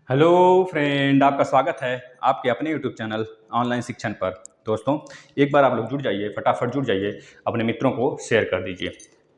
Hello friend, आपका स्वागत है आपके अपने यूट्यूब चैनल ऑनलाइन शिक्षण पर। दोस्तों, एक बार आप लोग जुड़ जाइए, फटाफट जुड़ जाइए, अपने मित्रों को शेयर कर दीजिए।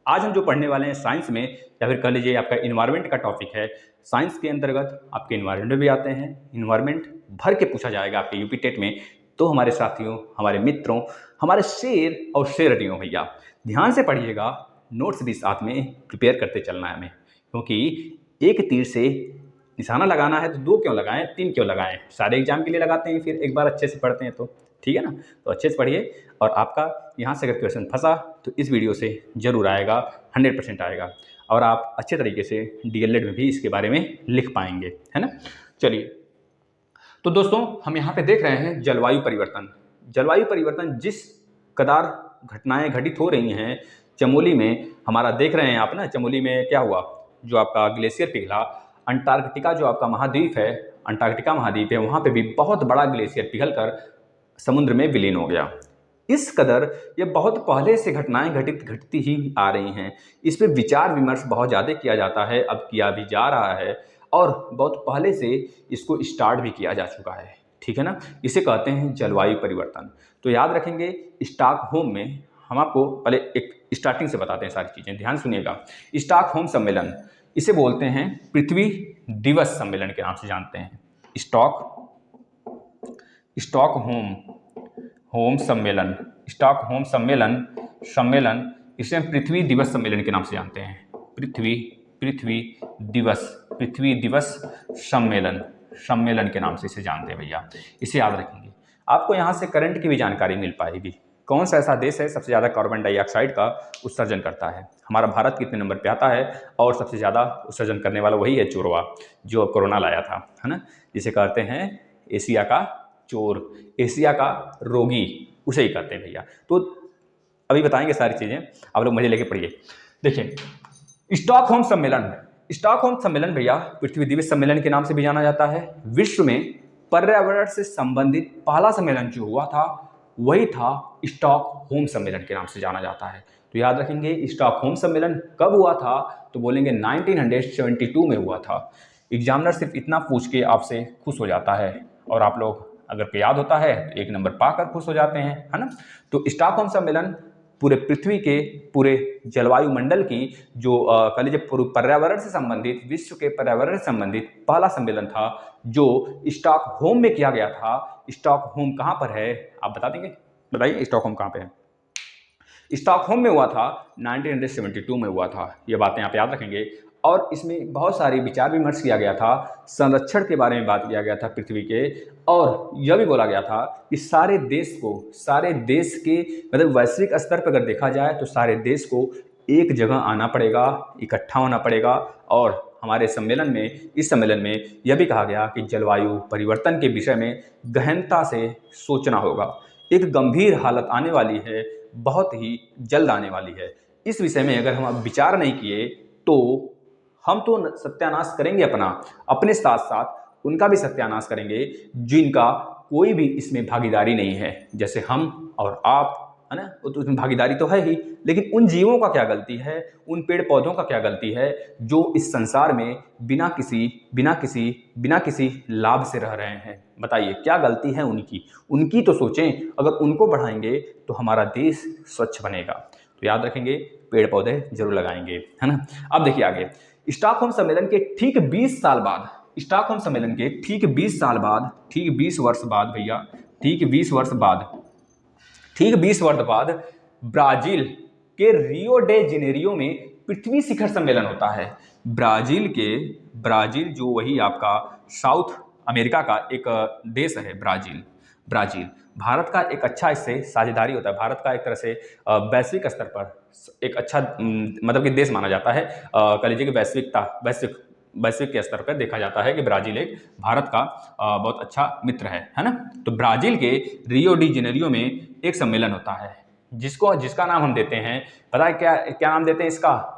आज हम जो पढ़ने वाले हैं साइंस में, या फिर कह लीजिए आपका इन्वायरमेंट का टॉपिक है। साइंस के अंतर्गत आपके इन्वायरमेंट भी आते हैं, इन्वायरमेंट भर के पूछा जाएगा आपके यूपी टेट में। तो हमारे साथियों, हमारे मित्रों, हमारे शेर और शेरनियों भैया, ध्यान से पढ़िएगा, नोट्स भी साथ में प्रिपेयर करते चलना है हमें, क्योंकि एक तीर से निशाना लगाना है तो दो क्यों लगाएं, तीन क्यों लगाएं? सारे एग्जाम के लिए लगाते हैं, फिर एक बार अच्छे से पढ़ते हैं तो ठीक है ना। तो अच्छे से पढ़िए, और आपका यहाँ से अगर क्वेश्चन फंसा तो इस वीडियो से जरूर आएगा, 100% आएगा, और आप अच्छे तरीके से डीएलएड में भी इसके बारे में लिख पाएंगे, है ना। चलिए, तो दोस्तों हम यहाँ पे देख रहे हैं जलवायु परिवर्तन। जलवायु परिवर्तन जिस कदार घटनाएं घटित हो रही हैं चमोली में, हमारा देख रहे हैं आप ना, चमोली में क्या हुआ, जो आपका ग्लेशियर पिघला। अंटार्कटिका जो आपका महाद्वीप है, अंटार्कटिका महाद्वीप है, वहाँ पे भी बहुत बड़ा ग्लेशियर पिघलकर समुद्र में विलीन हो गया। इस कदर ये बहुत पहले से घटनाएं घटती ही आ रही हैं। इस पर विचार विमर्श बहुत ज़्यादा किया जाता है, अब किया भी जा रहा है, और बहुत पहले से इसको स्टार्ट भी किया जा चुका है, ठीक है ना। इसे कहते हैं जलवायु परिवर्तन। तो याद रखेंगे, स्टॉकहोम में हम आपको पहले एक स्टार्टिंग से बताते हैं सारी चीज़ें, ध्यान सुनिएगा। स्टॉकहोम सम्मेलन, इसे बोलते हैं पृथ्वी दिवस सम्मेलन के नाम से जानते हैं। स्टॉकहोम सम्मेलन, स्टॉकहोम सम्मेलन इसे हम पृथ्वी दिवस सम्मेलन के नाम से जानते हैं। पृथ्वी दिवस सम्मेलन के नाम से इसे जानते हैं भैया, इसे याद रखेंगे। आपको यहाँ से करंट की भी जानकारी मिल पाएगी। कौन सा ऐसा देश है सबसे ज़्यादा कार्बन डाइऑक्साइड का उत्सर्जन करता है? हमारा भारत कितने नंबर पे आता है, और सबसे ज़्यादा उत्सर्जन करने वाला वही है चोरवा, जो कोरोना लाया था, है ना, जिसे कहते हैं एशिया का चोर, एशिया का रोगी, उसे ही कहते हैं भैया। तो अभी बताएंगे सारी चीज़ें, आप लोग मजे लेके पढ़िए। देखिए, स्टॉकहोम सम्मेलन भैया पृथ्वी दिवस सम्मेलन के नाम से भी जाना जाता है। विश्व में पर्यावरण से संबंधित पहला सम्मेलन जो हुआ था वही था स्टॉकहोम सम्मेलन के नाम से जाना जाता है। तो याद रखेंगे, स्टॉकहोम सम्मेलन कब हुआ था, तो बोलेंगे 1972 में हुआ था। एग्जामिनर सिर्फ इतना पूछ के आपसे खुश हो जाता है, और आप लोग अगर याद होता है तो 1 नंबर पाकर खुश हो जाते हैं, है ना। तो स्टॉकहोम सम्मेलन पूरे पृथ्वी के, पूरे जलवायु मंडल की जो कह लीजिए पर्यावरण से संबंधित, विश्व के पर्यावरण से संबंधित पहला सम्मेलन था, जो स्टॉकहोम में किया गया था। स्टॉकहोम कहाँ पर है, आप बता देंगे? बताइए, स्टॉकहोम कहाँ पे है? स्टॉकहोम में हुआ था, 1972 में हुआ था। ये बातें आप याद रखेंगे। और इसमें बहुत सारी विचार विमर्श किया गया था, संरक्षण के बारे में बात किया गया था पृथ्वी के, और यह भी बोला गया था कि सारे देश के मतलब वैश्विक स्तर पर अगर देखा जाए तो सारे देश को एक जगह आना पड़ेगा, इकट्ठा होना पड़ेगा। और हमारे सम्मेलन में, इस सम्मेलन में यह भी कहा गया कि जलवायु परिवर्तन के विषय में गहनता से सोचना होगा। एक गंभीर हालत आने वाली है, बहुत ही जल्द आने वाली है। इस विषय में अगर हम अब विचार नहीं किए तो हम तो सत्यानाश करेंगे अपने साथ साथ उनका भी सत्यानाश करेंगे, जिनका कोई भी इसमें भागीदारी नहीं है, जैसे हम और आप, है ना। तो उसमें भागीदारी तो है ही, लेकिन उन जीवों का क्या गलती है, उन पेड़ पौधों का क्या गलती है, जो इस संसार में बिना किसी लाभ से रह रहे हैं? बताइए, क्या गलती है उनकी तो सोचें। अगर उनको बढ़ाएंगे तो हमारा देश स्वच्छ बनेगा। तो याद रखेंगे, पेड़ पौधे जरूर लगाएंगे, है ना। अब देखिए आगे, स्टॉकहोम सम्मेलन के ठीक 20 साल बाद, स्टॉकहोम सम्मेलन के ठीक 20 साल बाद, ठीक 20 वर्ष बाद भैया, ठीक 20 वर्ष बाद ब्राजील के रियो डे जेनेरियो में पृथ्वी शिखर सम्मेलन होता है। ब्राजील जो वही आपका साउथ अमेरिका का एक देश है, ब्राजील भारत का एक अच्छा इससे साझेदारी होता है। भारत का एक तरह से वैश्विक स्तर पर एक अच्छा मतलब कि देश माना जाता है। कह लीजिए कि वैश्विक के स्तर पर देखा जाता है कि ब्राजील एक भारत का बहुत अच्छा मित्र है ना। तो ब्राजील के रियो डी जेनेरियो में एक सम्मेलन होता है, जिसका नाम हम देते हैं, पता है क्या नाम देते हैं इसका?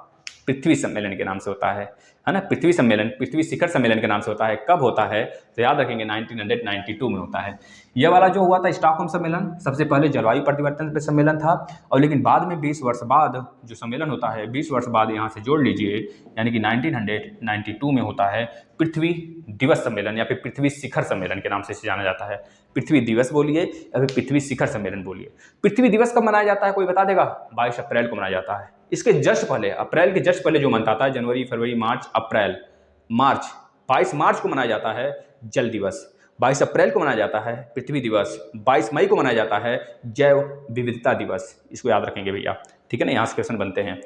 पृथ्वी सम्मेलन के नाम से होता है ना। पृथ्वी सम्मेलन, पृथ्वी शिखर सम्मेलन के नाम से होता है। कब होता है तो याद रखेंगे 1992 में होता है। यह वाला जो हुआ था स्टॉकहोम सम्मेलन, सबसे पहले जलवायु परिवर्तन पर सम्मेलन था, और लेकिन बाद में 20 वर्ष बाद जो सम्मेलन होता है, 20 वर्ष बाद यहाँ से जोड़ लीजिए, यानी कि 1992 में होता है पृथ्वी दिवस सम्मेलन, या फिर पृथ्वी शिखर सम्मेलन के नाम से जाना जाता है। पृथ्वी दिवस बोलिए या फिर पृथ्वी शिखर सम्मेलन बोलिए। पृथ्वी दिवस कब मनाया जाता है, कोई बता देगा? 22 अप्रैल को मनाया जाता है। इसके जस्ट पहले, अप्रैल के जस्ट पहले जो मंथ आता है, जनवरी, फरवरी, मार्च, अप्रैल, मार्च, 22 मार्च को मनाया जाता है जल दिवस, 22 अप्रैल को मनाया जाता है पृथ्वी दिवस, 22 मई को मनाया जाता है जैव विविधता दिवस। इसको याद रखेंगे भैया, ठीक है ना, यहाँ से क्वेश्चन बनते हैं।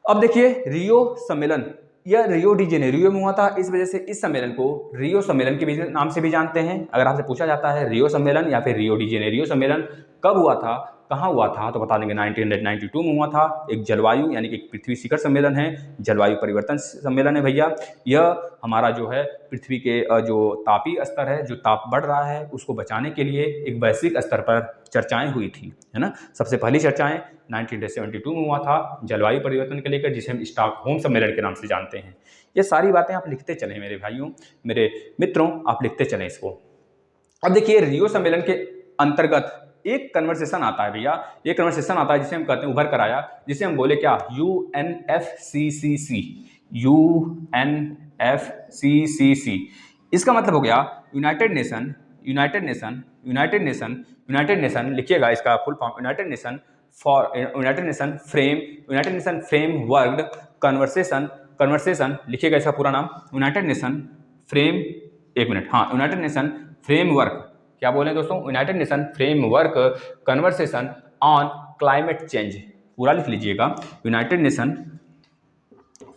अब देखिए रियो सम्मेलन, यह रियो डी जेनेरियो में हुआ था, इस वजह से इस सम्मेलन को रियो सम्मेलन के नाम से भी जानते हैं। अगर आपसे पूछा जाता है रियो सम्मेलन या फिर रियो डी जेनेरियो सम्मेलन कब हुआ था, कहाँ हुआ था, तो बता देंगे 1992 में हुआ था। एक जलवायु यानी कि पृथ्वी शिखर सम्मेलन है, जलवायु परिवर्तन सम्मेलन है भैया। यह हमारा जो है पृथ्वी के जो तापीय स्तर है, जो ताप बढ़ रहा है, उसको बचाने के लिए एक वैश्विक स्तर पर चर्चाएं हुई थी, है ना। सबसे पहली चर्चाएं 1972 में हुआ था जलवायु परिवर्तन के लेकर, जिसे हम स्टॉकहोम सम्मेलन के नाम से जानते हैं। ये सारी बातें आप लिखते चलें मेरे भाइयों, मेरे मित्रों, आप लिखते चलें इसको। अब देखिए रियो सम्मेलन के अंतर्गत एक कन्वर्सेशन आता है भैया, एक कन्वर्सेशन आता है जिसे हम कहते हैं उभर कर आया, जिसे हम बोले क्या, UNFCCC, UNFCCC। इसका मतलब हो गया यूनाइटेड नेशन, लिखिएगा इसका full form, United nation framework conversation, लिखिएगा इसका पूरा नाम, यूनाइटेड नेशन फ्रेमवर्क, क्या बोले दोस्तों, United nation framework conversation on climate change, पूरा लिख लीजिएगा, United nation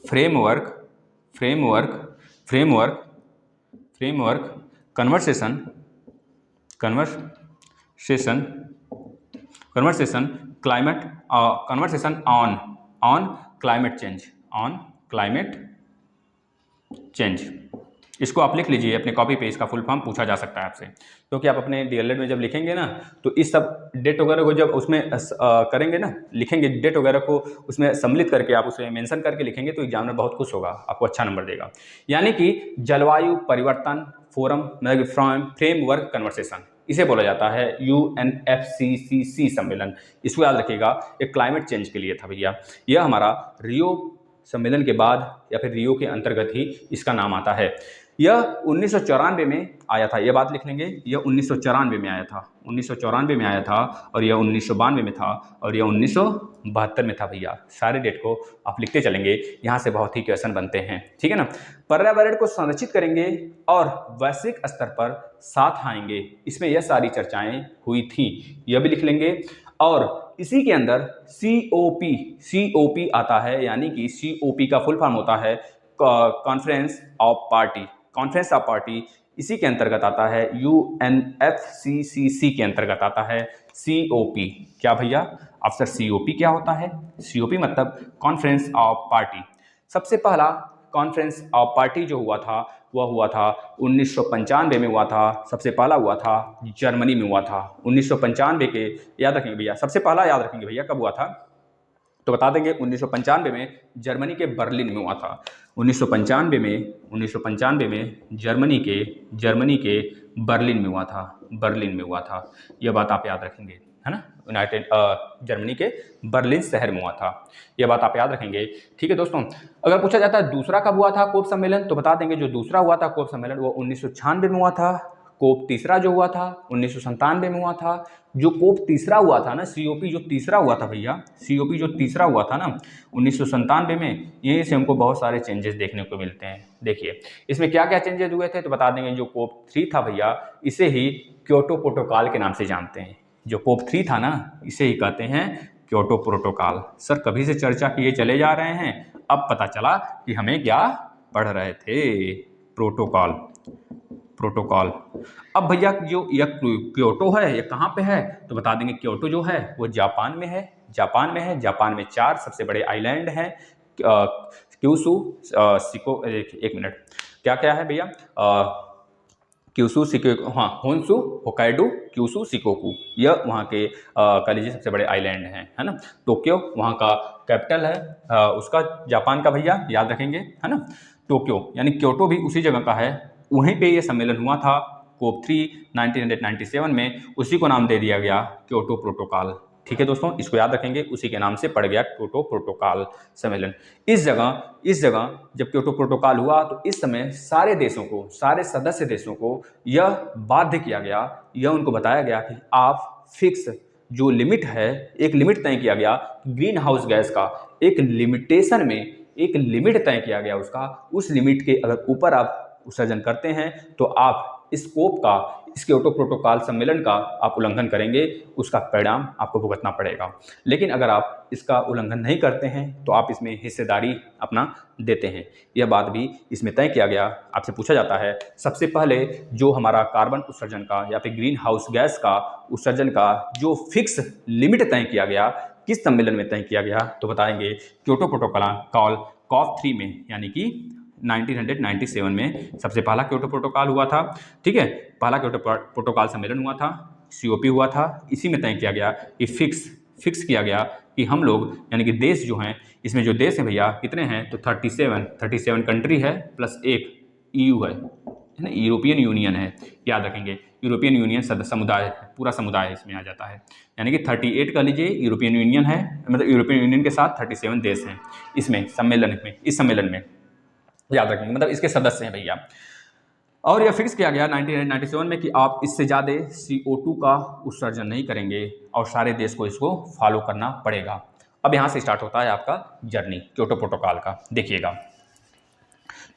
framework conversation on climate change. इसको आप लिख लीजिए अपने कॉपी पे, इसका फुल फॉर्म पूछा जा सकता है आपसे, क्योंकि आप अपने डीएलएड में जब लिखेंगे ना, तो इस सब डेट वगैरह को जब उसमें करेंगे ना, लिखेंगे डेट वगैरह को उसमें सम्मिलित करके, आप उसमें मेंशन करके लिखेंगे, तो एग्जामिनर बहुत खुश होगा, आपको अच्छा नंबर देगा। यानी कि जलवायु परिवर्तन फोरम फ्रेमवर्क कन्वर्सेशन, इसे बोला जाता है UNFCCC सम्मेलन। इसको याद रखिएगा, एक क्लाइमेट चेंज के लिए था भैया। यह हमारा रियो सम्मेलन के बाद या फिर रियो के अंतर्गत ही इसका नाम आता है। यह 1994 में आया था, यह बात लिख लेंगे, यह 1994 में आया था, 1994 में आया था, और यह 1992 में था, और यह 1972 में था भैया। सारे डेट को आप लिखते चलेंगे, यहाँ से बहुत ही क्वेश्चन बनते हैं, ठीक है ना। पर्यावरण को संरक्षित करेंगे और वैश्विक स्तर पर साथ आएंगे, इसमें यह सारी चर्चाएं हुई थी, यह भी लिख लेंगे। और इसी के अंदर COP आता है, यानी कि COP का फुल फॉर्म होता है कॉन्फ्रेंस ऑफ पार्टी, इसी के अंतर्गत आता है। UNFCCC के अंतर्गत आता है COP। क्या भैया अफसर COP क्या होता है? COP मतलब कॉन्फ्रेंस ऑफ पार्टी। सबसे पहला कॉन्फ्रेंस ऑफ पार्टी जो हुआ था वह हुआ था 1995 में हुआ था, सबसे पहला हुआ था जर्मनी में हुआ था 1995 के, याद रखेंगे भैया, सबसे पहला याद रखेंगे भैया कब हुआ था, तो बता देंगे 1995 में जर्मनी के बर्लिन में हुआ था। 1995 में जर्मनी के बर्लिन में हुआ था, यह बात आप याद रखेंगे, है ना। जर्मनी के बर्लिन शहर में हुआ था, यह बात आप याद रखेंगे, ठीक है दोस्तों। अगर पूछा जाता है दूसरा कब हुआ था कोप सम्मेलन, तो बता देंगे जो दूसरा हुआ था कोप सम्मेलन वो 1996 में हुआ था। कोप तीसरा जो हुआ था 1997 में हुआ था। जो कोप तीसरा हुआ था ना, COP जो तीसरा हुआ था भैया, COP जो तीसरा हुआ था ना 1997 में, यहीं से हमको बहुत सारे चेंजेस देखने को मिलते हैं। देखिए इसमें क्या क्या चेंजेस हुए थे, तो बता देंगे जो कोप 3 था भैया, इसे ही क्योटो प्रोटोकॉल के नाम से जानते हैं। जो कोप 3 था ना, इसे ही कहते हैं क्योटो प्रोटोकॉल। सर कभी से चर्चा किए चले जा रहे हैं, अब पता चला कि हमें क्या पढ़ रहे थे, प्रोटोकॉल। अब भैया जो यह क्योटो है ये कहाँ पे है, तो बता देंगे क्योटो जो है वो जापान में है। जापान में 4 सबसे बड़े आइलैंड हैं, क्यूशू, सिको, एक मिनट, क्या क्या है भैया, क्यूसू सिको, हाँ, होन्शु, होकाइडो, क्यूसू, शिकोकू, यह वहाँ के कह लीजिए सबसे बड़े आइलैंड हैं, है ना। टोक्यो वहाँ का कैपिटल है, उसका जापान का भैया याद रखेंगे, है ना। टोक्यो यानी क्योटो भी उसी जगह का है, वहीं पे ये सम्मेलन हुआ था COP 3 1997 में, उसी को नाम दे दिया गया क्योटो प्रोटोकॉल। ठीक है दोस्तों, इसको याद रखेंगे, उसी के नाम से पड़ गया क्योटो प्रोटोकॉल सम्मेलन। इस जगह जब क्योटो प्रोटोकॉल हुआ तो इस समय सारे देशों को, सारे सदस्य देशों को यह बाध्य किया गया, यह उनको बताया गया कि आप फिक्स जो लिमिट है, एक लिमिट तय किया गया ग्रीन हाउस गैस का, एक लिमिटेशन में एक लिमिट तय किया गया उसका, उस लिमिट के अगर ऊपर आप उत्सर्जन करते हैं तो आप इस स्कोप का, इस क्योटो प्रोटोकॉल सम्मेलन का आप उल्लंघन करेंगे, उसका परिणाम आपको भुगतना पड़ेगा। लेकिन अगर आप इसका उल्लंघन नहीं करते हैं तो आप इसमें हिस्सेदारी अपना देते हैं, यह बात भी इसमें तय किया गया। आपसे पूछा जाता है सबसे पहले जो हमारा कार्बन उत्सर्जन का या फिर ग्रीन हाउस गैस का उत्सर्जन का जो फिक्स लिमिट तय किया गया, किस सम्मेलन में तय किया गया, तो बताएंगे क्योटो प्रोटोकॉल COP 3 में, यानी कि 1997 में सबसे पहला क्योटो प्रोटोकॉल हुआ था। ठीक है, पहला क्योटो प्रोटोकॉल सम्मेलन हुआ था, COP हुआ था, इसी में तय किया गया कि फिक्स किया गया कि हम लोग यानी कि देश जो हैं, इसमें जो देश हैं भैया कितने हैं, तो 37 कंट्री है प्लस एक EU है ना, यूरोपियन यूनियन है, याद रखेंगे, यूरोपियन यूनियन समुदाय, पूरा समुदाय इसमें आ जाता है, यानी कि 38 का लीजिए यूरोपियन यूनियन है, मतलब यूरोपियन यूनियन के साथ 37 देश हैं इसमें सम्मेलन में, इस सम्मेलन में, याद रखेंगे, मतलब इसके सदस्य हैं भैया। और यह फिक्स किया गया 1997 में कि आप इससे ज़्यादा CO2 का उत्सर्जन नहीं करेंगे और सारे देश को इसको फॉलो करना पड़ेगा। अब यहाँ से स्टार्ट होता है आपका जर्नी क्योटो प्रोटोकॉल का। देखिएगा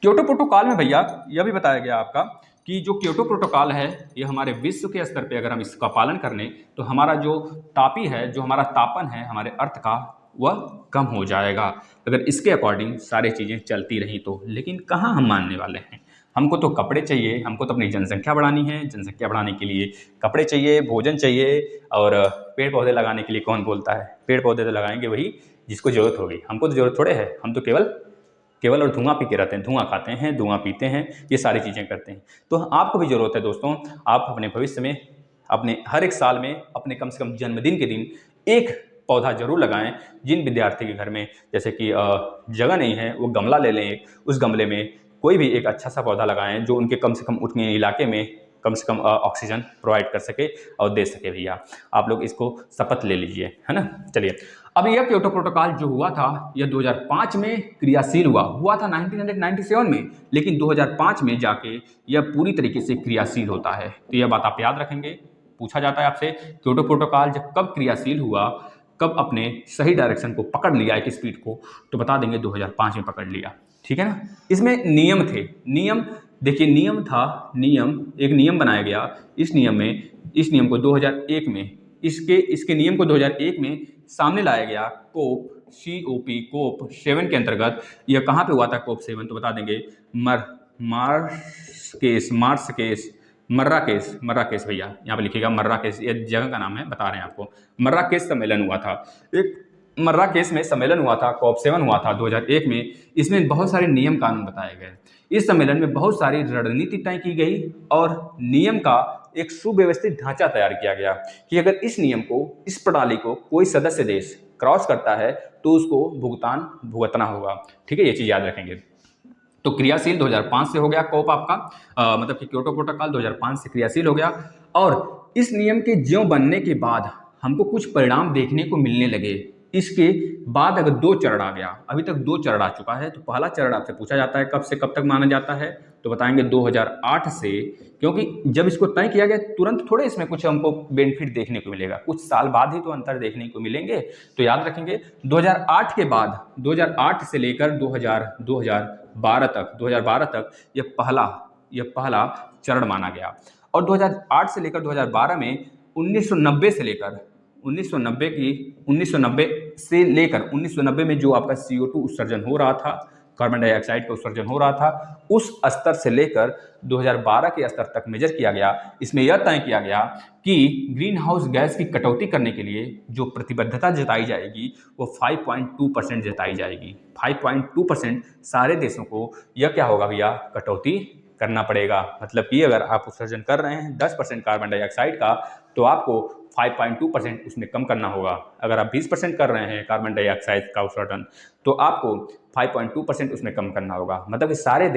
क्योटो प्रोटोकॉल में भैया यह भी बताया गया आपका कि जो क्योटो प्रोटोकॉल है ये हमारे विश्व के स्तर पे अगर हम इसका पालन कर लें तो हमारा जो तापी है, जो हमारा तापन है हमारे अर्थ का, वह कम हो जाएगा अगर इसके अकॉर्डिंग सारी चीज़ें चलती रहीं तो। लेकिन कहाँ हम मानने वाले हैं, हमको तो कपड़े चाहिए, हमको तो अपनी जनसंख्या बढ़ानी है, जनसंख्या बढ़ाने के लिए कपड़े चाहिए, भोजन चाहिए, और पेड़ पौधे लगाने के लिए कौन बोलता है, पेड़ पौधे तो लगाएंगे वही जिसको ज़रूरत होगी, हमको तो ज़रूरत थोड़े है, हम तो केवल और धुआं पी के रहते हैं, धुआं खाते हैं, धुआं पीते हैं, ये सारी चीज़ें करते हैं। तो आपको भी ज़रूरत है दोस्तों, आप अपने भविष्य में, अपने हर एक साल में अपने कम से कम जन्मदिन के दिन एक पौधा जरूर लगाएं। जिन विद्यार्थी के घर में जैसे कि जगह नहीं है वो गमला ले लें, उस गमले में कोई भी एक अच्छा सा पौधा लगाएं जो उनके कम से कम उतने इलाके में कम से कम ऑक्सीजन प्रोवाइड कर सके और दे सके। भैया आप लोग इसको शपथ ले लीजिए, है ना। चलिए, अब यह क्योटो प्रोटोकॉल जो हुआ था यह 2005 में क्रियाशील हुआ था 1997 में, लेकिन 2005 में जाके यह पूरी तरीके से क्रियाशील होता है। तो यह बात आप याद रखेंगे, पूछा जाता है आपसे क्योटो प्रोटोकॉल जब कब क्रियाशील हुआ, कब अपने सही डायरेक्शन को पकड़ लिया एक स्पीड को, तो बता देंगे 2005 में पकड़ लिया। ठीक है ना। इसमें नियम थे, नियम देखिए, नियम था, एक नियम बनाया गया। इस नियम को 2001 में इसके नियम को 2001 में सामने लाया गया COP 7 के अंतर्गत। यह कहाँ पे हुआ था COP 7, तो बता देंगे मर्राकेश भैया, यहाँ पे लिखिएगा मर्राकेश, ये जगह का नाम है, बता रहे हैं आपको। मर्राकेश सम्मेलन हुआ था, एक मर्राकेश में सम्मेलन हुआ था, COP 7 हुआ था 2001 में। इसमें बहुत सारे नियम कानून बताए गए। इस सम्मेलन में बहुत सारी रणनीति तय की गई और नियम का एक सुव्यवस्थित ढांचा तैयार किया गया कि अगर इस नियम को, इस प्रणाली को कोई सदस्य देश क्रॉस करता है तो उसको भुगतान भुगतना होगा। ठीक है, ये चीज़ याद रखेंगे। तो क्रियाशील 2005 से हो गया COP आपका, मतलब कि क्योटो प्रोटोकॉल 2005 से क्रियाशील हो गया। और इस नियम के ज्यों बनने के बाद हमको कुछ परिणाम देखने को मिलने लगे। इसके बाद अगर 2 चरण आ गया, अभी तक 2 चरण आ चुका है। तो पहला चरण आपसे पूछा जाता है कब से कब तक माना जाता है, तो बताएंगे 2008 से, क्योंकि जब इसको तय किया गया तुरंत थोड़े इसमें कुछ हमको बेनिफिट देखने को मिलेगा, कुछ साल बाद ही तो अंतर देखने को मिलेंगे। तो याद रखेंगे 2008 के बाद, 2008 से लेकर 2012 तक यह पहला चरण माना गया। और 2008 से लेकर 2012 में 1990 में जो आपका CO2 उत्सर्जन हो रहा था, कार्बन डाइऑक्साइड का उत्सर्जन हो रहा था, उस स्तर से लेकर 2012 के स्तर तक मेजर किया गया। इसमें यह तय किया गया कि ग्रीन हाउस गैस की कटौती करने के लिए जो प्रतिबद्धता जताई जाएगी वो 5.2% जताई जाएगी। 5.2% सारे देशों को यह क्या होगा भैया, कटौती करना पड़ेगा। मतलब कि अगर आप उत्सर्जन कर रहे हैं 10% कार्बन डाइऑक्साइड का, तो आपको 5.2% उसमें कम करना होगा। अगर आप 20% कर रहे हैं कार्बन डाइऑक्साइड का उत्सर्जन, तो आपको 5.2% उसमें कम करना होगा। मतलब कि सारे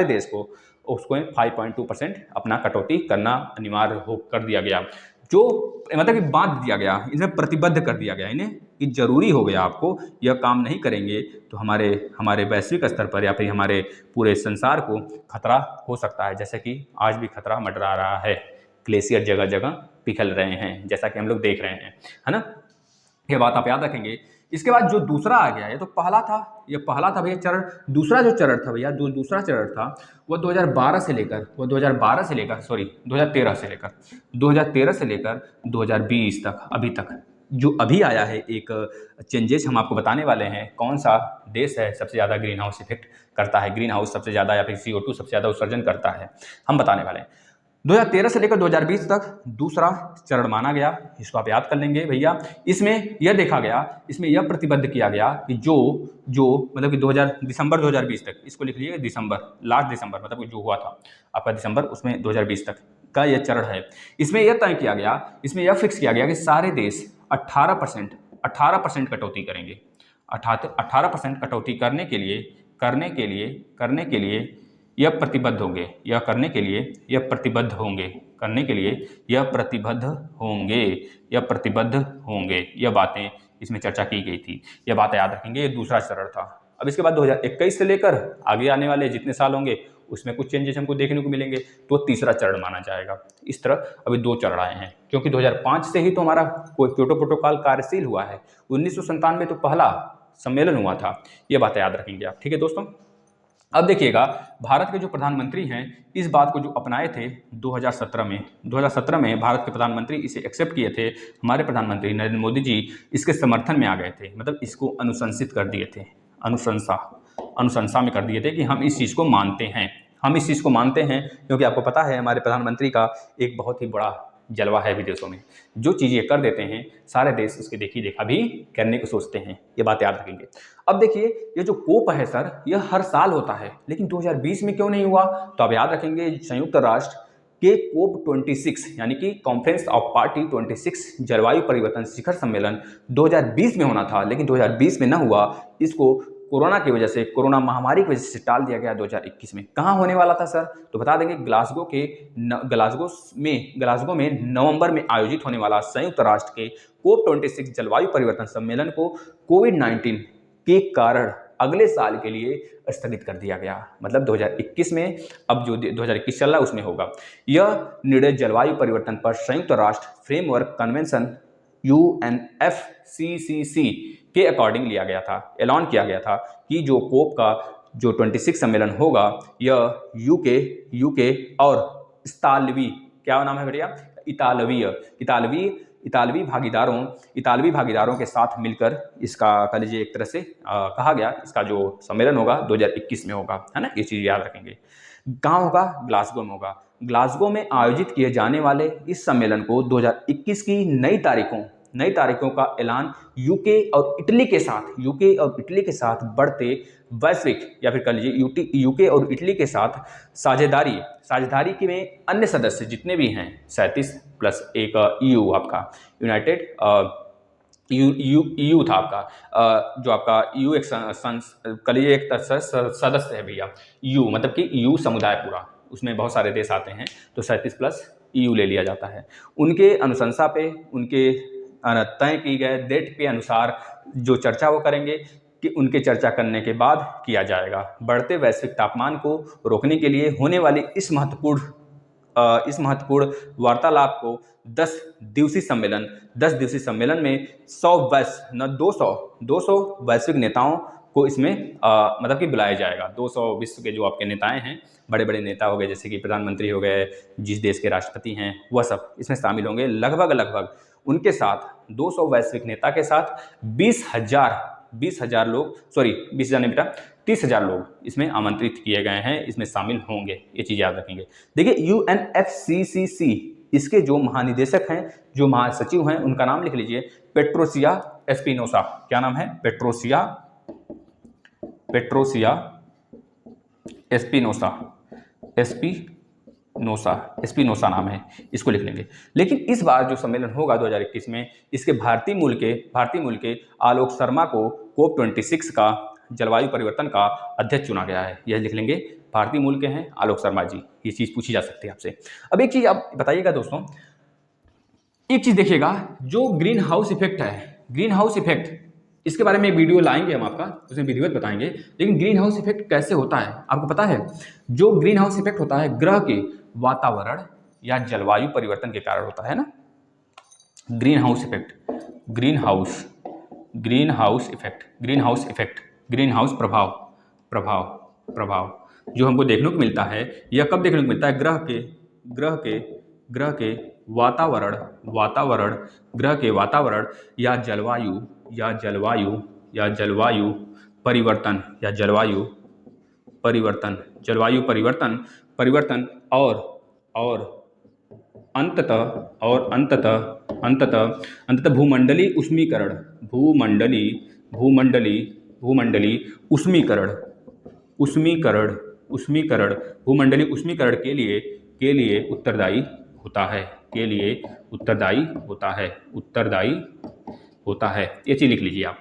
देश को उसको 5.2% अपना कटौती करना अनिवार्य हो कर दिया गया, जो मतलब कि बांध दिया गया, इन्हें प्रतिबद्ध कर दिया गया इन्हें, कि जरूरी हो गया, आपको यह काम नहीं करेंगे तो हमारे वैश्विक स्तर पर या फिर हमारे पूरे संसार को खतरा हो सकता है। जैसे कि आज भी खतरा मंडरा रहा है, ग्लेशियर जगह जगह पिघल रहे हैं, जैसा कि हम लोग देख रहे हैं, है ना। ये बात आप याद रखेंगे। इसके बाद जो दूसरा आ गया, ये तो पहला था, ये पहला था भैया चरण। दूसरा जो चरण था भैया, दूसरा चरण था वो 2013 से लेकर 2013 से लेकर 2020 तक, अभी तक जो अभी आया है एक चेंजेस हम आपको बताने वाले हैं। कौन सा देश है सबसे ज़्यादा ग्रीन हाउस इफेक्ट करता है, ग्रीन हाउस सबसे ज़्यादा या फिर CO2 सबसे ज़्यादा उत्सर्जन करता है, हम बताने वाले हैं। 2013 से लेकर 2020 तक दूसरा चरण माना गया, इसको आप याद कर लेंगे भैया। इसमें यह देखा गया, इसमें यह प्रतिबद्ध किया गया कि जो मतलब कि दिसंबर 2020 तक, इसको लिख लीजिए दिसंबर, लास्ट दिसंबर, मतलब जो हुआ था आपका दिसंबर, उसमें 2020 तक का यह चरण है। इसमें यह तय किया गया, इसमें यह फिक्स किया गया कि सारे देश 18% कटौती करेंगे। 18% कटौती करने के लिए यह प्रतिबद्ध होंगे, यह करने के लिए यह प्रतिबद्ध होंगे, यह बातें इसमें चर्चा की गई थी, यह बातें याद रखेंगे। ये दूसरा चरण था। अब इसके बाद 2021 से लेकर आगे आने वाले जितने साल होंगे उसमें कुछ चेंजेस हमको देखने को मिलेंगे, तो तीसरा चरण माना जाएगा। इस तरह अभी 2 चरण आए हैं, क्योंकि 2005 से ही तो हमारा क्योटो प्रोटोकॉल कार्यशील हुआ है। 1997 में तो पहला सम्मेलन हुआ था। ये बातें याद रखेंगे आप, ठीक है दोस्तों। अब देखिएगा, भारत के जो प्रधानमंत्री हैं इस बात को जो अपनाए थे 2017 में भारत के प्रधानमंत्री इसे एक्सेप्ट किए थे। हमारे प्रधानमंत्री नरेंद्र मोदी जी इसके समर्थन में आ गए थे, मतलब इसको अनुशंसित कर दिए थे, अनुशंसा में कर दिए थे कि हम इस चीज़ को मानते हैं, क्योंकि आपको पता है हमारे प्रधानमंत्री का एक बहुत ही बड़ा जलवा है विदेशों में। जो चीज़ें कर देते हैं सारे देश उसके देखी देखा भी करने को सोचते हैं, ये बात याद रखेंगे। अब देखिए, ये जो कोप है सर, यह हर साल होता है, लेकिन 2020 में क्यों नहीं हुआ? तो आप याद रखेंगे, संयुक्त राष्ट्र के कोप 26 यानी कि कॉन्फ्रेंस ऑफ पार्टी 26 जलवायु परिवर्तन शिखर सम्मेलन 2020 में होना था, लेकिन 2020 में न हुआ। इसको कोरोना की वजह से, कोरोना महामारी की वजह से टाल दिया गया 2021 में। कहाँ होने वाला था सर? तो बता देंगे, ग्लासगो में नवंबर में आयोजित होने वाला संयुक्त राष्ट्र के कोप 26 जलवायु परिवर्तन सम्मेलन को कोविड-19 के कारण अगले साल के लिए स्थगित कर दिया गया। मतलब 2021 में, अब जो 2021 चल रहा है उसमें होगा। यह निर्णय जलवायु परिवर्तन पर संयुक्त राष्ट्र फ्रेमवर्क कन्वेंशन UNFCCC के अकॉर्डिंग लिया गया था, ऐलान किया गया था कि जो कोप का जो 26 सम्मेलन होगा, यह यूके और इतालवी, क्या नाम है भैया, इतालवी भागीदारों के साथ मिलकर इसका कह लीजिए एक तरह से कहा गया, इसका जो सम्मेलन होगा 2021 में होगा, है ना। ये चीज़ याद रखेंगे। कहाँ होगा? ग्लासगो में होगा। ग्लासगो में आयोजित किए जाने वाले इस सम्मेलन को 2021 की नई तारीखों का ऐलान यूके और इटली के साथ बढ़ते वैश्विक, या फिर कह लीजिए यूके और इटली के साथ साझेदारी के में अन्य सदस्य जितने भी हैं 37 प्लस एक EU आपका यूनाइटेड EU था आपका, जो आपका EU एक कह लीजिए एक सदस्य है भैया। EU मतलब कि EU समुदाय पूरा, उसमें बहुत सारे देश आते हैं, तो 37 प्लस EU ले लिया जाता है। उनके अनुशंसा पे, उनके तय की गए डेट के अनुसार जो चर्चा वो करेंगे, कि उनके चर्चा करने के बाद किया जाएगा। बढ़ते वैश्विक तापमान को रोकने के लिए होने वाली इस महत्वपूर्ण वार्तालाप को 10 दिवसीय सम्मेलन में 200 वैश्विक नेताओं को इसमें मतलब कि बुलाया जाएगा। 200 विश्व के जो आपके नेताएं हैं, बड़े बड़े नेता हो गए, जैसे कि प्रधानमंत्री हो गए, जिस देश के राष्ट्रपति हैं, वह सब इसमें शामिल होंगे। लगभग उनके साथ 200 वैश्विक नेता के साथ 20,000 लोग, सॉरी 20,000 नहीं बेटा, 30,000 लोग इसमें आमंत्रित किए गए हैं, इसमें शामिल होंगे। ये चीज़ याद रखेंगे। देखिए, UNFCCC इसके जो महानिदेशक हैं, जो महासचिव हैं, उनका नाम लिख लीजिए, पेट्रोसिया एस्पिनोसा। क्या नाम है? पेट्रोसिया एसपी नोसा नाम है, इसको लिख लेंगे। लेकिन इस बार जो सम्मेलन होगा 2021 में, इसके भारतीय मूल के आलोक शर्मा को COP26 का जलवायु परिवर्तन का अध्यक्ष चुना गया है। यह लिख लेंगे, भारतीय मूल के हैं आलोक शर्मा जी। ये चीज़ पूछी जा सकती है आपसे। अब एक चीज़ आप बताइएगा दोस्तों, एक चीज़ देखिएगा, जो ग्रीन हाउस इफेक्ट है, ग्रीन हाउस इफेक्ट, इसके बारे में एक वीडियो लाएंगे हम आपका, उसमें वीडियो बताएंगे। लेकिन ग्रीन हाउस इफेक्ट कैसे होता है आपको पता है? जो ग्रीन हाउस इफेक्ट होता है ग्रह के वातावरण या जलवायु परिवर्तन के कारण होता है ना। Green house effect, green house effect, green house प्रभाव जो हमको देखने को मिलता है, यह कब देखने को मिलता है? ग्रह के वातावरण, ग्रह के वातावरण या जलवायु परिवर्तन और अंततः भूमंडलीय उष्मीकरण के लिए उत्तरदायी होता है। ये चीज लिख लीजिए आप।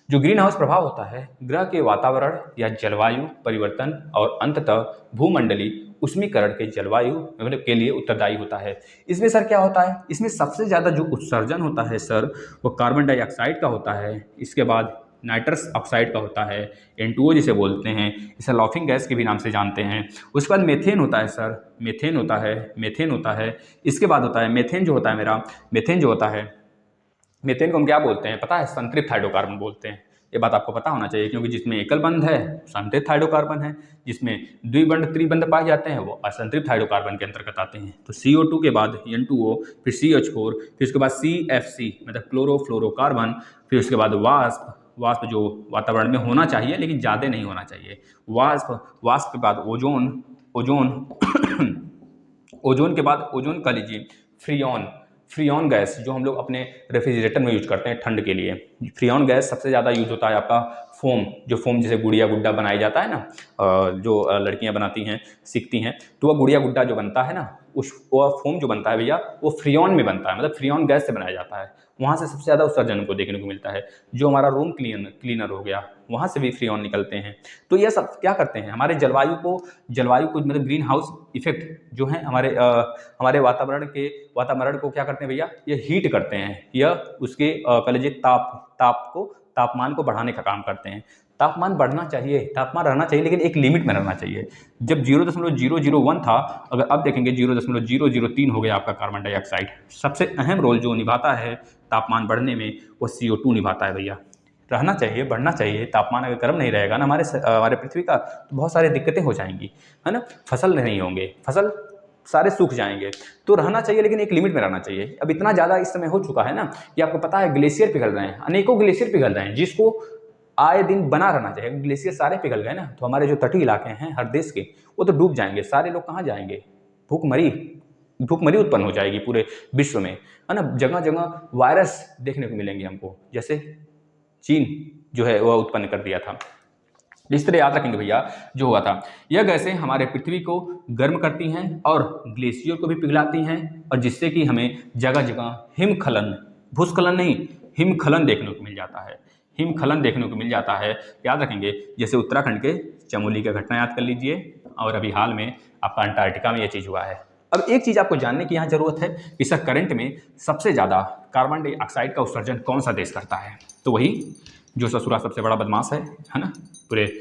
जो ग्रीन हाउस प्रभाव होता है ग्रह के वातावरण या जलवायु परिवर्तन और अंततः भूमंडलीय उष्मीकरण के जलवायु के लिए उत्तरदायी होता है। इसमें सर क्या होता है? इसमें सबसे ज़्यादा जो उत्सर्जन होता है सर, वो कार्बन डाइऑक्साइड का होता है। इसके बाद नाइट्रस ऑक्साइड का होता है, N2O जिसे बोलते हैं, इसे लॉफिंग गैस के भी नाम से जानते हैं। उसके बाद मेथेन होता है सर, मेथेन होता है। इसके बाद होता है मेथेन जो होता है, मेथेन को हम क्या बोलते हैं पता है? संतृप्त हाइड्रोकार्बन बोलते हैं। ये बात आपको पता होना चाहिए, क्योंकि जिसमें एकल बंध है संतृप्त हाइड्रोकार्बन है, जिसमें द्विबंध त्रिबंध पाए जाते हैं वो असंतृप्त हाइड्रोकार्बन के अंतर्गत आते हैं। तो CO2 के बाद N2O, फिर CH4, फिर उसके बाद CFC मतलब क्लोरोफ्लोरोकार्बन, फिर उसके बाद वाष्प जो वातावरण में होना चाहिए लेकिन ज़्यादा नहीं होना चाहिए। वाष्प के बाद ओजोन के बाद ओजोन का लीजिए फ्रियोन गैस, जो हम लोग अपने रेफ्रिजरेटर में यूज करते हैं ठंड के लिए। फ्रियोन गैस सबसे ज़्यादा यूज होता है आपका फोम जैसे गुड़िया गुड्डा बनाया जाता है ना, जो लड़कियां बनाती हैं, सीखती हैं, तो वह गुड़िया गुड्डा जो बनता है ना, वह फोम जो बनता है भैया, वो फ्रियोन में बनता है, मतलब फ्रियोन गैस से बनाया जाता है। वहाँ से सबसे ज़्यादा उत्सर्जन को देखने को मिलता है। जो हमारा रूम क्लीनर हो गया, वहाँ से भी फ्रियोन निकलते हैं। तो यह सब क्या करते हैं? हमारे जलवायु को मतलब ग्रीन हाउस इफेक्ट जो है हमारे वातावरण को क्या करते हैं भैया? ये हीट करते हैं, यह उसके कह लीजिए तापमान को बढ़ाने का काम करते हैं। तापमान बढ़ना चाहिए, तापमान रहना चाहिए, लेकिन एक लिमिट में रहना चाहिए। जब 0.001 था, अगर अब देखेंगे 0.003 हो गया आपका कार्बन डाइऑक्साइड। सबसे अहम रोल जो निभाता है तापमान बढ़ने में, वो CO2 निभाता है भैया। रहना चाहिए, बढ़ना चाहिए। तापमान अगर गर्म नहीं रहेगा ना हमारे पृथ्वी का, तो बहुत सारी दिक्कतें हो जाएंगी, है ना। फसल नहीं होंगे, फसल सारे सूख जाएंगे। तो रहना चाहिए, लेकिन एक लिमिट में रहना चाहिए। अब इतना ज़्यादा इस समय हो चुका है ना कि आपको पता है ग्लेशियर पिघल रहे हैं, अनेकों ग्लेशियर पिघल रहे हैं, जिसको आए दिन बना रहना चाहिए। ग्लेशियर सारे पिघल गए ना, तो हमारे जो तटीय इलाके हैं हर देश के, वो तो डूब जाएंगे। सारे लोग कहाँ जाएंगे? भूखमरी उत्पन्न हो जाएगी पूरे विश्व में, है ना। जगह जगह वायरस देखने को मिलेंगे हमको, जैसे चीन जो है वह उत्पन्न कर दिया था। इस तरह याद रखेंगे भैया जो हुआ था। यह गैसें हमारे पृथ्वी को गर्म करती हैं और ग्लेशियर को भी पिघलाती हैं, और जिससे कि हमें जगह जगह हिमस्खलन, भूस्खलन नहीं, हिमस्खलन देखने को मिल जाता है। याद रखेंगे, जैसे उत्तराखंड के चमोली का घटना याद कर लीजिए, और अभी हाल में आपका अंटार्कटिका में यह चीज़ हुआ है। अब एक चीज़ आपको जानने की यहाँ जरूरत है, इस करंट में सबसे ज़्यादा कार्बन डाइऑक्साइड का उत्सर्जन कौन सा देश करता है? तो वही जो ससुरा सबसे बड़ा बदमाश है ना, पूरे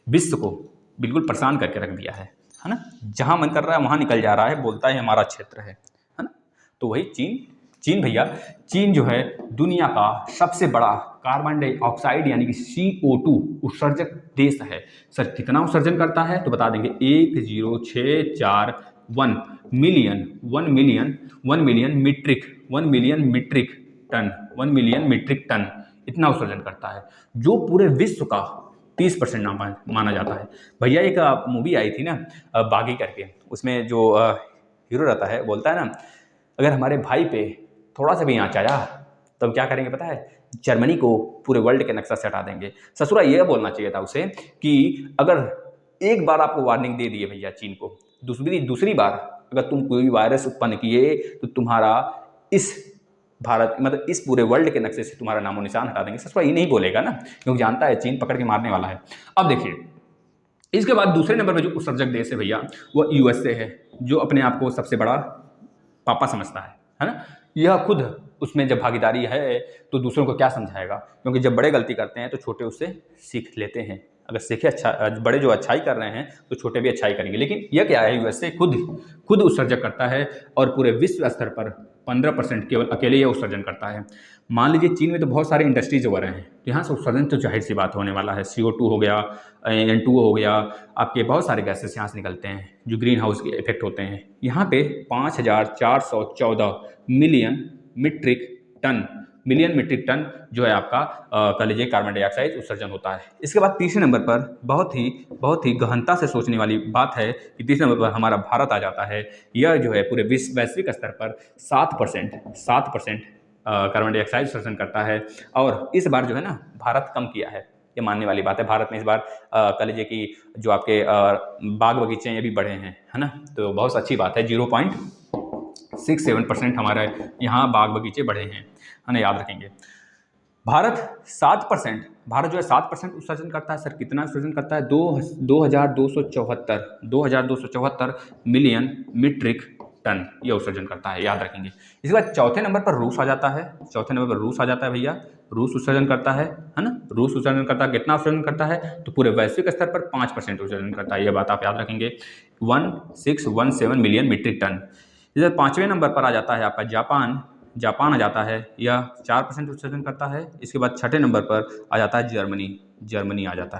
विश्व को बिल्कुल परेशान करके रख दिया है ना। जहाँ मन कर रहा है वहाँ निकल जा रहा है, बोलता है हमारा क्षेत्र है ना। तो वही चीन भैया, चीन जो है दुनिया का सबसे बड़ा कार्बन डाइऑक्साइड यानी कि CO2 उत्सर्जक देश है। सर कितना उत्सर्जन करता है? तो बता देंगे, 10641 मिलियन मीट्रिक टन इतना उत्सर्जन करता है, जो पूरे विश्व का 30% माना जाता है। भैया एक मूवी आई थी ना बागी करके, उसमें जो हीरो रहता है बोलता है ना, अगर हमारे भाई पे थोड़ा सा भी आँच आया तो हम क्या करेंगे पता है? जर्मनी को पूरे वर्ल्ड के नक्शा से हटा देंगे। ससुरा यह बोलना चाहिए था उसे कि अगर एक बार आपको वार्निंग दे दिए भैया चीन को, दूसरी बार अगर तुम कोई वायरस उत्पन्न किए तो तुम्हारा इस भारत मतलब इस पूरे वर्ल्ड के नक्शे से तुम्हारा नामो निशान हटा देंगे। सच ये नहीं बोलेगा ना, क्योंकि जानता है चीन पकड़ के मारने वाला है। अब देखिए इसके बाद दूसरे नंबर पर जो उत्सर्जक देश है भैया वो यूएसए है, जो अपने आप को सबसे बड़ा पापा समझता है ना। यह खुद उसमें जब भागीदारी है तो दूसरों को क्या समझाएगा, क्योंकि जब बड़े गलती करते हैं तो छोटे उससे सीख लेते हैं। अगर सीखे बड़े जो अच्छाई कर रहे हैं तो छोटे भी अच्छाई करेंगे। लेकिन यह क्या है, यूएसए खुद उत्सर्जक करता है और पूरे विश्व स्तर पर 15% केवल अकेले यह उत्सर्जन करता है। मान लीजिए चीन में तो बहुत सारे इंडस्ट्रीज वगैरह हैं, तो यहाँ से उत्सर्जन तो जाहिर सी बात होने वाला है। CO2 हो गया, N2O हो गया, आपके बहुत सारे गैसेस यहाँ से निकलते हैं जो ग्रीन हाउस के इफेक्ट होते हैं। यहाँ पे 5414 मिलियन मीट्रिक टन जो है आपका कह लीजिए कार्बन डाइऑक्साइड उत्सर्जन होता है। इसके बाद तीसरे नंबर पर बहुत ही गहनता से सोचने वाली बात है कि तीसरे नंबर पर हमारा भारत आ जाता है। यह जो है पूरे वैश्विक स्तर पर 7% कार्बन डाइऑक्साइड उत्सर्जन करता है। और इस बार जो है ना भारत कम किया है, ये मानने वाली बात है। भारत में इस बार कह लीजिए कि जो आपके बाग बगीचे ये भी बढ़े हैं, है ना, तो बहुत अच्छी बात है। 0.67% हमारे यहाँ बाग बगीचे बढ़े हैं, है ना, याद रखेंगे। भारत जो है 7% उत्सर्जन करता है। सर कितना उत्सर्जन करता है? 2274 मिलियन मीट्रिक टन ये उत्सर्जन करता है, याद रखेंगे। इसके बाद चौथे नंबर पर रूस आ जाता है। भैया रूस उत्सर्जन करता है ना। रूस उत्सर्जन करता है, कितना उत्सर्जन करता है? तो पूरे वैश्विक स्तर पर 5% उत्सर्जन करता है, ये बात आप याद रखेंगे। 1617 मिलियन मीट्रिक टन। इधर पाँचवें नंबर पर आ जाता है आपका जापान आ जाता है, यह 4% उत्सर्जन करता है। इसके बाद छठे नंबर पर आ जाता है जर्मनी आ जाता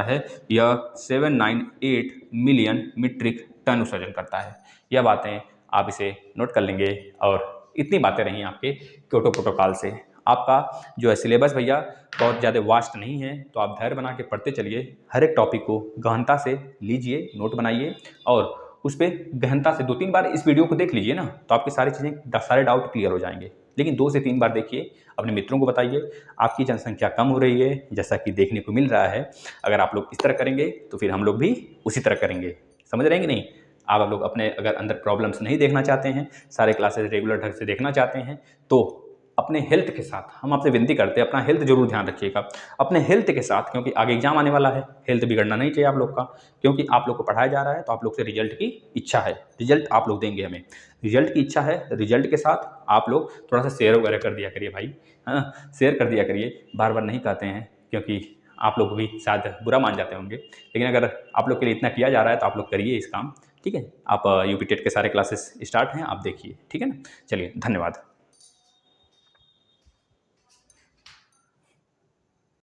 है, यह 798 मिलियन मीट्रिक टन उत्सर्जन करता है। यह बातें आप इसे नोट कर लेंगे। और इतनी बातें रही आपके क्योटो प्रोटोकॉल से। आपका जो है सिलेबस भैया बहुत ज़्यादा वास्ट नहीं है, तो आप धैर्य बना के पढ़ते चलिए। हर एक टॉपिक को गहनता से लीजिए, नोट बनाइए और उस पर गहनता से 2-3 बार इस वीडियो को देख लीजिए ना, तो आपकी सारे डाउट क्लियर हो जाएंगे। लेकिन 2 से 3 बार देखिए, अपने मित्रों को बताइए। आपकी जनसंख्या कम हो रही है जैसा कि देखने को मिल रहा है। अगर आप लोग इस तरह करेंगे तो फिर हम लोग भी उसी तरह करेंगे। समझ रहे हैं कि नहीं? आप लोग अपने अगर अंदर प्रॉब्लम्स नहीं देखना चाहते हैं, सारे क्लासेस रेगुलर ढंग से देखना चाहते हैं, तो अपने हेल्थ के साथ हम आपसे विनती करते हैं, अपना हेल्थ जरूर ध्यान रखिएगा। अपने हेल्थ के साथ, क्योंकि आगे एग्जाम आने वाला है, हेल्थ बिगड़ना नहीं चाहिए आप लोग का। क्योंकि आप लोग को पढ़ाया जा रहा है तो आप लोग से रिजल्ट की इच्छा है, रिजल्ट आप लोग देंगे हमें, रिजल्ट की इच्छा है। रिजल्ट के साथ आप लोग थोड़ा सा शेयर वगैरह कर दिया करिए भाई, हाँ, शेयर कर दिया करिए। बार बार नहीं कहते हैं क्योंकि आप लोग भी शायद बुरा मान जाते होंगे, लेकिन अगर आप लोग के लिए इतना किया जा रहा है तो आप लोग करिए इस काम, ठीक है। आप यूपी टेट के सारे क्लासेस स्टार्ट हैं, आप देखिए, ठीक है ना। चलिए, धन्यवाद।